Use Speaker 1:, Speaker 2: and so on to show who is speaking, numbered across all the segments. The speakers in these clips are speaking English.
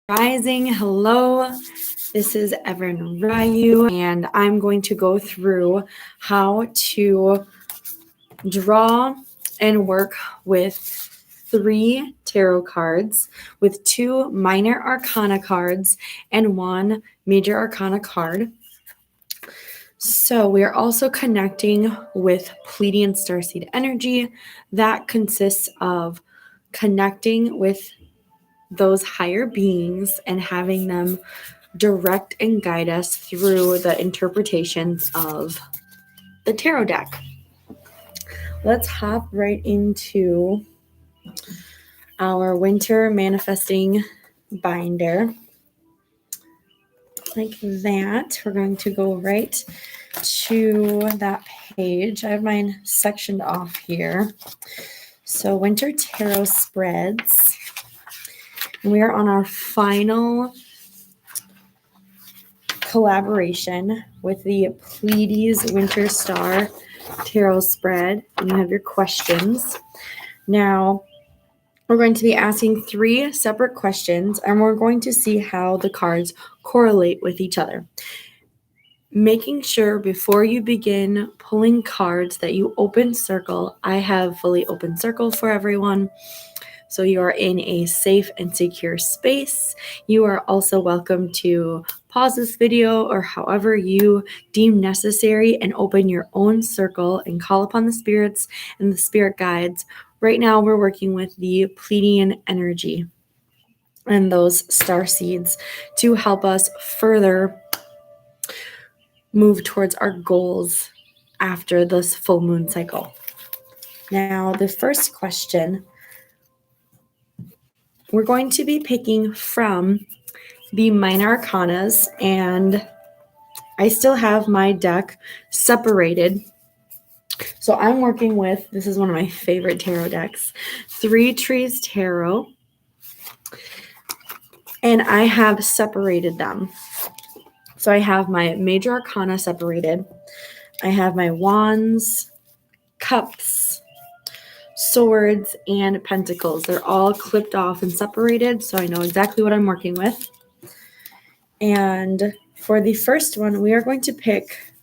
Speaker 1: Rising, hello. This is Evan Ryu, and I'm going to go through how to draw and work with 3 tarot cards, with 2 minor arcana cards and 1 major arcana card. So we are also connecting with Pleiadian Star Seed energy. That consists of connecting with those higher beings and having them direct and guide us through the interpretations of the tarot deck. Let's hop right into our winter manifesting binder. Like that. We're going to go right to that page. I have mine sectioned off here. So winter tarot spreads. And we are on our final collaboration with the Pleiades Winter Star Tarot spread. And you have your questions. Now, we're going to be asking 3 separate questions, and we're going to see how the cards correlate with each other. Making sure before you begin pulling cards that you open circle. I have fully open circle for everyone. So you are in a safe and secure space. You are also welcome to pause this video or however you deem necessary and open your own circle and call upon the spirits and the spirit guides. Right now we're working with the Pleiadian energy and those star seeds to help us further move towards our goals after this full moon cycle. Now, the first question, we're going to be picking from the minor arcanas, and I still have my deck separated. So I'm working with, this is one of my favorite tarot decks, 3 Trees Tarot, and I have separated them. So I have my major arcana separated. I have my wands, cups, swords, and pentacles. They're all clipped off and separated, so I know exactly what I'm working with. And for the first one, we are going to pick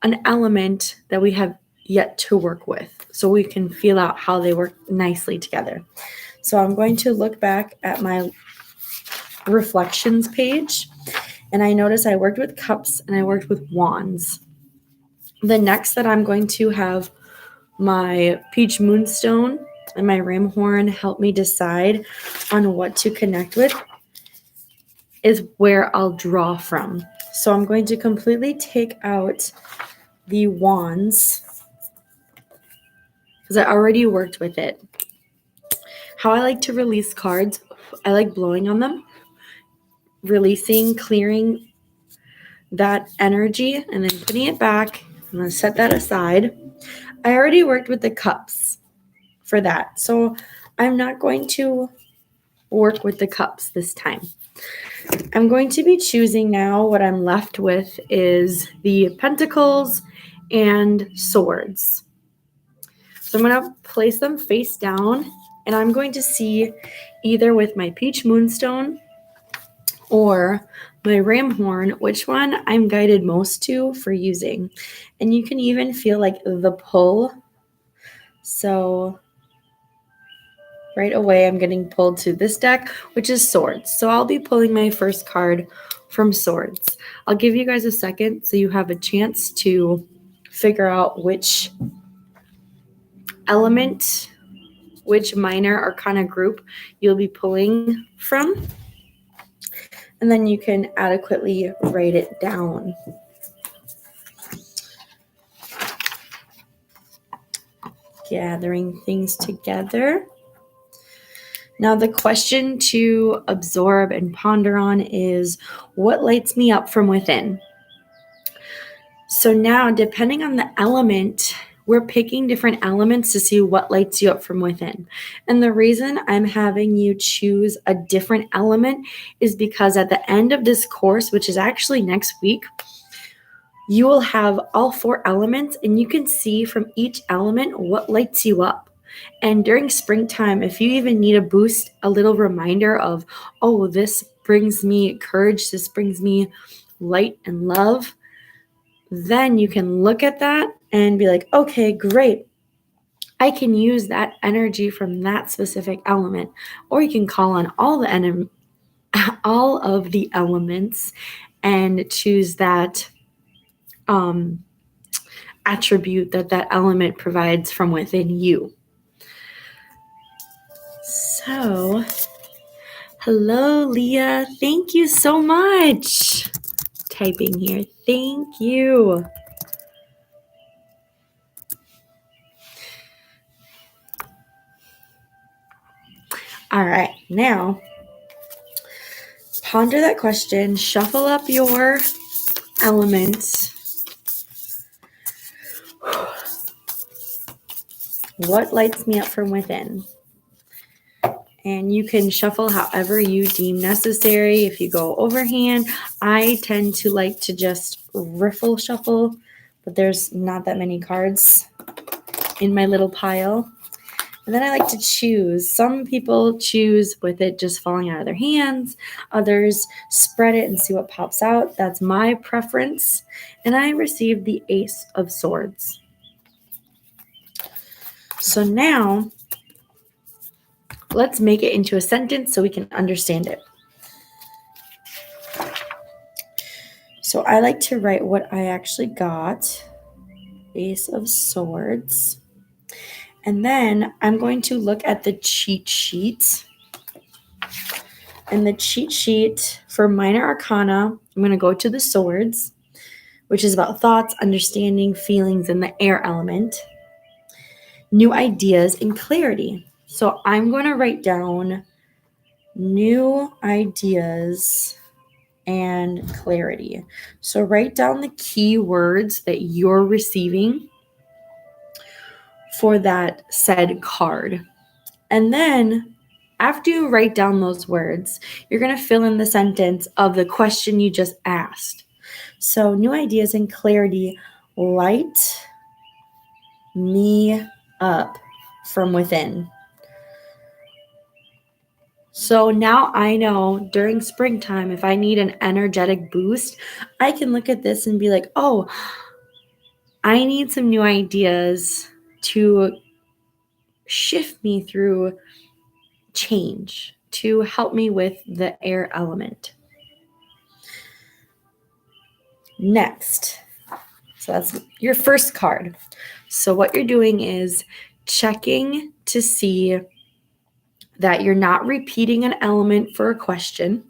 Speaker 1: an element that we have yet to work with so we can feel out how they work nicely together. So I'm going to look back at my reflections page, and I notice I worked with cups and I worked with wands. The next that I'm going to have my peach moonstone and my ram horn help me decide on what to connect with is where I'll draw from. So I'm going to completely take out the wands because I already worked with it. How I like to release cards, I like blowing on them, releasing, clearing that energy, and then putting it back. I'm going to set that aside. I already worked with the cups for that, so I'm not going to work with the cups this time. I'm going to be choosing now. What I'm left with is the pentacles and swords. So I'm going to place them face down, and I'm going to see either with my peach moonstone or my ram horn which one I'm guided most to for using. And you can even feel like the pull. So right away I'm getting pulled to this deck, which is swords. So I'll be pulling my first card from swords. I'll give you guys a second so you have a chance to figure out which element, which minor arcana group you'll be pulling from. And then you can adequately write it down. Gathering things together. Now, the question to absorb and ponder on is, what lights me up from within? So now, depending on the element, we're picking different elements to see what lights you up from within. And the reason I'm having you choose a different element is because at the end of this course, which is actually next week, you will have all 4 elements, and you can see from each element what lights you up. And during springtime, if you even need a boost, a little reminder of, oh, this brings me courage, this brings me light and love, then you can look at that and be like, okay, great. I can use that energy from that specific element. Or you can call on all of the elements and choose that attribute that element provides from within you. So, hello, Leah. Thank you so much. Typing here. Thank you. All right, now ponder that question, shuffle up your elements. What lights me up from within? And you can shuffle however you deem necessary. If you go overhand, I tend to like to just riffle shuffle, but there's not that many cards in my little pile. And then I like to choose. Some people choose with it just falling out of their hands. Others spread it and see what pops out. That's my preference. And I received the Ace of Swords. So now, let's make it into a sentence so we can understand it. So I like to write what I actually got. Ace of Swords. And then I'm going to look at the cheat sheet. And the cheat sheet for Minor Arcana, I'm going to go to the Swords, which is about thoughts, understanding, feelings, and the air element. New ideas and clarity. So I'm going to write down new ideas and clarity. So write down the key words that you're receiving for that said card. And then after you write down those words, you're going to fill in the sentence of the question you just asked. So new ideas and clarity light me up from within. So now I know during springtime, if I need an energetic boost, I can look at this and be like, oh, I need some new ideas to shift me through change, to help me with the air element. Next, so that's your first card. So what you're doing is checking to see that you're not repeating an element for a question.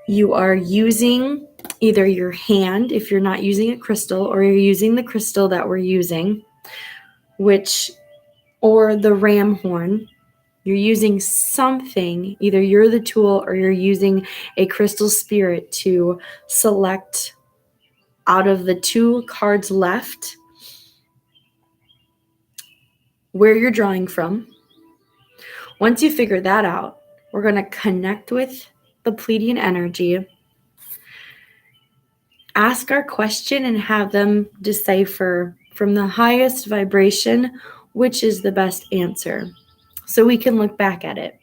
Speaker 1: You are using either your hand, if you're not using a crystal, or you're using the crystal that we're using, or the ram horn. You're using something, either you're the tool or you're using a crystal spirit to select out of the two cards left where you're drawing from. Once you figure that out, we're going to connect with the Pleiadian energy, ask our question, and have them decipher from the highest vibration which is the best answer, so we can look back at it.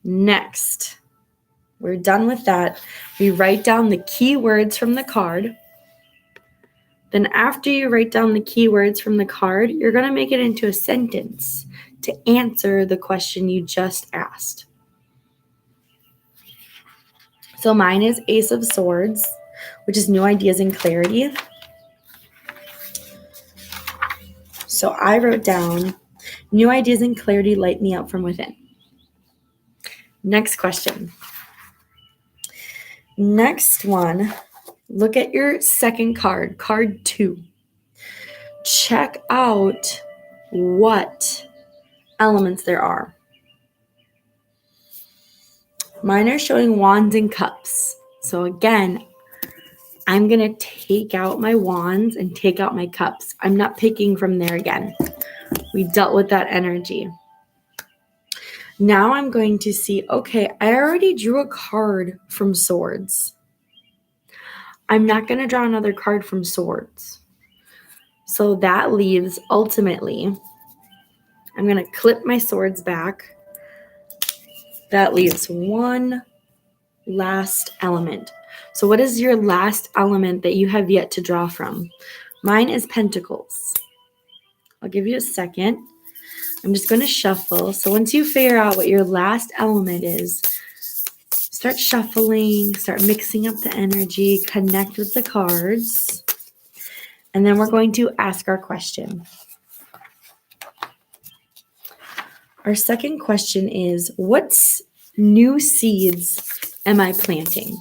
Speaker 1: Next, we're done with that. We write down the key words from the card. Then after you write down the key words from the card, you're going to make it into a sentence to answer the question you just asked. So mine is Ace of Swords, which is new ideas and clarity. So I wrote down, new ideas and clarity light me up from within. Next question. Next one, look at your second card, card 2. Check out what elements there are. Mine are showing wands and cups. So again, I'm going to take out my wands and take out my cups. I'm not picking from there again. We dealt with that energy. Now I'm going to see, okay, I already drew a card from swords. I'm not going to draw another card from swords. So that leaves, ultimately, I'm going to clip my swords back. That leaves one last element. So what is your last element that you have yet to draw from? Mine is pentacles. I'll give you a second. I'm just going to shuffle. So once you figure out what your last element is, start shuffling, start mixing up the energy, connect with the cards, and then we're going to ask our question. Our second question is, what new seeds am I planting?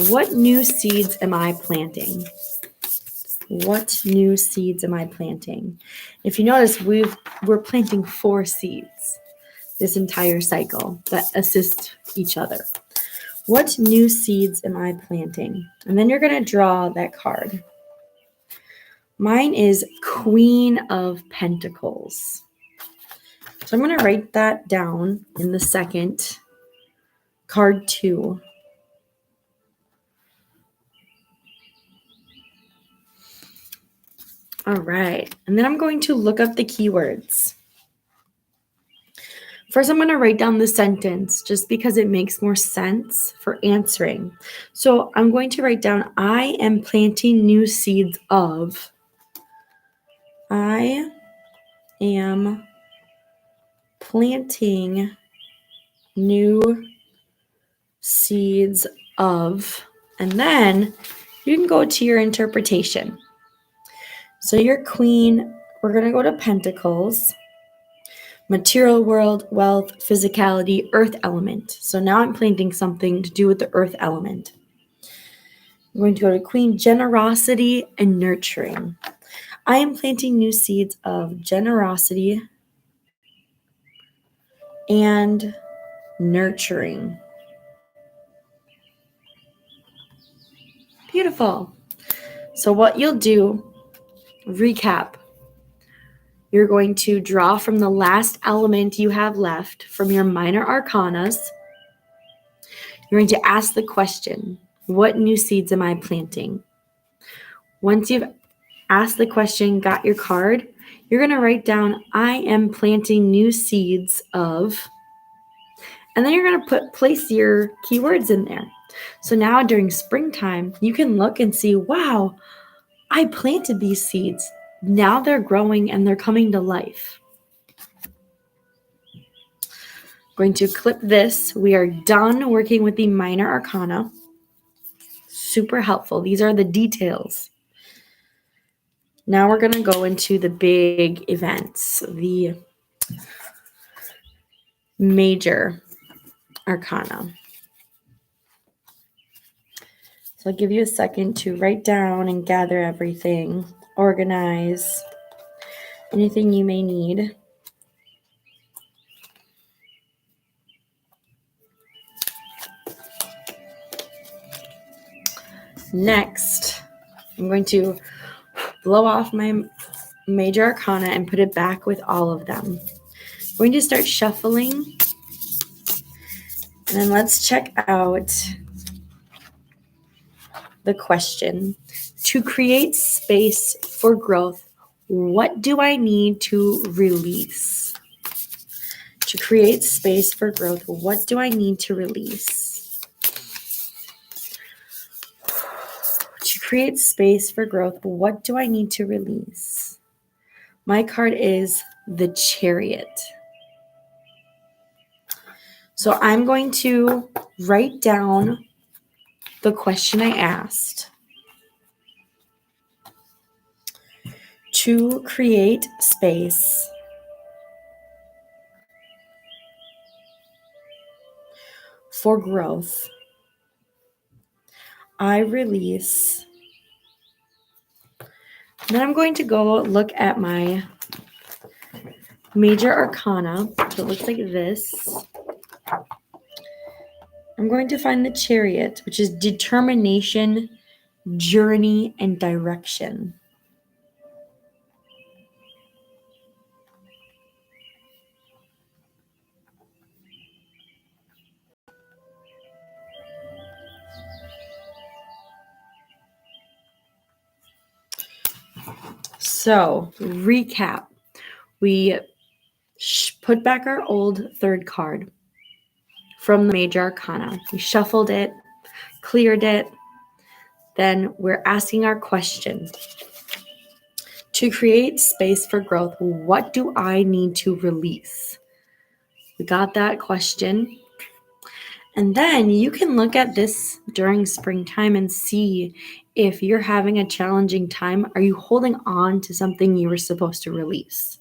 Speaker 1: What new seeds am I planting? What new seeds am I planting? If you notice, we're planting 4 seeds this entire cycle that assist each other. What new seeds am I planting? And then you're going to draw that card. Mine is Queen of Pentacles. So I'm going to write that down in the second, card 2. All right. And then I'm going to look up the keywords. First, I'm going to write down the sentence just because it makes more sense for answering. So I'm going to write down, I am planting new seeds of. I am planting new seeds of. And then you can go to your interpretation. So your queen, we're going to go to Pentacles. Material world, wealth, physicality, earth element. So now I'm planting something to do with the earth element. I'm going to go to Queen, generosity and nurturing. I am planting new seeds of generosity and nurturing. Beautiful. So what you'll do, recap. You're going to draw from the last element you have left from your minor arcanas. You're going to ask the question, what new seeds am I planting? Once you've asked the question, got your card, you're going to write down, I am planting new seeds of, and then you're going to place your keywords in there. So now during springtime, you can look and see, wow, I planted these seeds. Now they're growing and they're coming to life. Going to clip this. We are done working with the minor arcana. Super helpful. These are the details. Now we're going to go into the big events, the major arcana. So I'll give you a second to write down and gather everything, organize anything you may need. Next, I'm going to blow off my major arcana and put it back with all of them. I'm going to start shuffling. And then let's check out the question. To create space for growth, what do I need to release? To create space for growth, what do I need to release? To create space for growth, what do I need to release? My card is the Chariot. So I'm going to write down the question I asked. To create space for growth, I release. Then I'm going to go look at my major arcana. So it looks like this. I'm going to find the Chariot, which is determination, journey, and direction. So, recap. We put back our old third card from the Major Arcana. We shuffled it, cleared it. Then we're asking our question. To create space for growth, what do I need to release? We got that question. And then you can look at this during springtime and see if you're having a challenging time. Are you holding on to something you were supposed to release?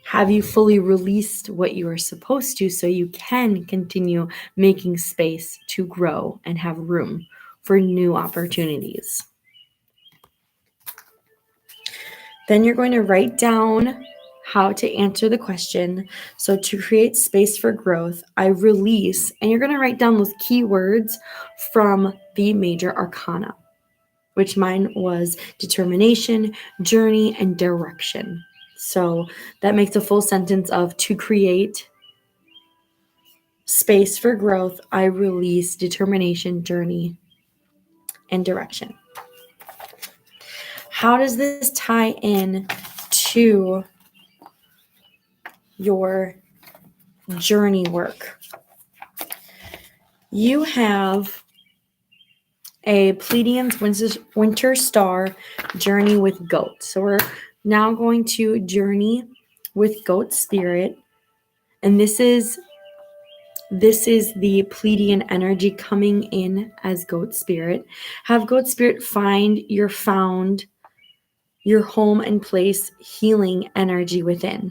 Speaker 1: Have you fully released what you are supposed to so you can continue making space to grow and have room for new opportunities? Then you're going to write down how to answer the question. So to create space for growth, I release, and you're going to write down those keywords from the Major Arcana, which mine was determination, journey, and direction. So that makes a full sentence of to create space for growth, I release determination, journey, and direction. How does this tie in to your journey work? You have a Pleiadian Winter Star journey with goat. So we're now going to journey with goat spirit. And this is the Pleiadian energy coming in as goat spirit. Have goat spirit find your home and place healing energy within.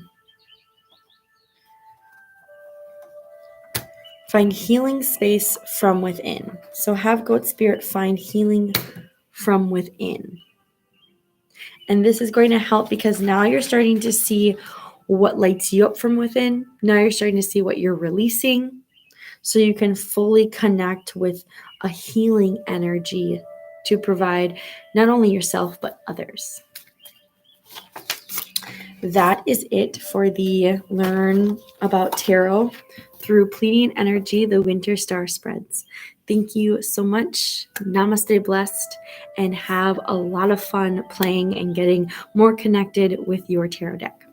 Speaker 1: Find healing space from within. So have goat spirit find healing from within. And this is going to help because now you're starting to see what lights you up from within. Now you're starting to see what you're releasing so you can fully connect with a healing energy to provide not only yourself but others. That is it for the Learn About Tarot through Pleiadian Energy, the Winter Star Spreads. Thank you so much. Namaste, blessed, and have a lot of fun playing and getting more connected with your tarot deck.